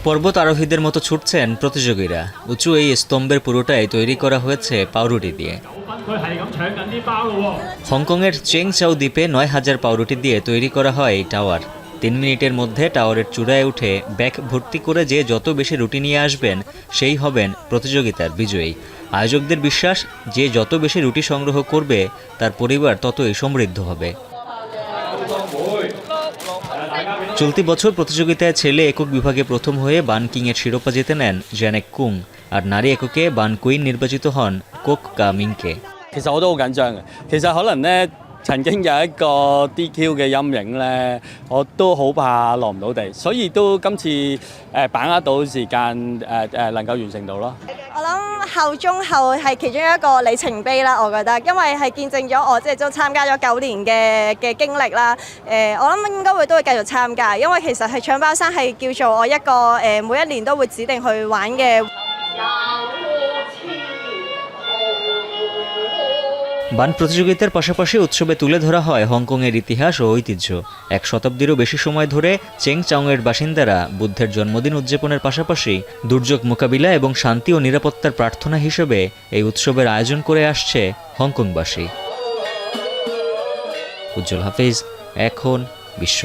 পর্বত আরোহীদের মতো ছুটছেন প্রতিযোগীরা। উঁচু এই স্তম্ভের পুরোটাই তৈরি করা হয়েছে পাউরুটি দিয়ে। হংকংয়ের চেং চাও দ্বীপে ৯,০০০ পাউরুটি দিয়ে তৈরি করা হয় এই টাওয়ার। ৩ মিনিটের মধ্যে টাওয়ারের চূড়ায় উঠে ব্যাগ ভর্তি করে যে যত বেশি রুটি নিয়ে আসবেন সেই হবেন প্রতিযোগিতার বিজয়ী। আয়োজকদের বিশ্বাস, যে যত বেশি রুটি সংগ্রহ করবে তার পরিবার ততই সমৃদ্ধ হবে। চলতি বছর প্রতিযোগিতায় ছেলে একক বিভাগে প্রথম হয়ে বান কিংয়ের শিরোপা জিতে নেন জ্যানেক কুং, আর নারী এককে বান কুইন নির্বাচিত হন কোক কা মিংকে। 其實我都好緊張嘅。其實可能咧，曾經有一個 DQ 嘅陰影咧，我都好怕落唔到地，所以都今次把握到時間能夠完成到咯。我諗後中後係其中一個里程碑啦，我覺得，因為係見證咗我即係都參加咗9年嘅經歷啦。我諗應該都會繼續參加，因為其實係搶包山係叫做我一個每一年都會指定去玩嘅。বান প্রতিযোগিতার পাশাপাশি উৎসবে তুলে ধরা হয় হংকংয়ের ইতিহাস ও ঐতিহ্য। 1 শতাব্দীরও বেশি সময় ধরে চেং চাওয়ের বাসিন্দারা বুদ্ধের জন্মদিন উদযাপনের পাশাপাশি দুর্যোগ মোকাবিলা এবং শান্তি ও নিরাপত্তার প্রার্থনা হিসেবে এই উৎসবের আয়োজন করে আসছে হংকংবাসী। উজ্জ্বল হাফিজ, এখন বিশ্ব।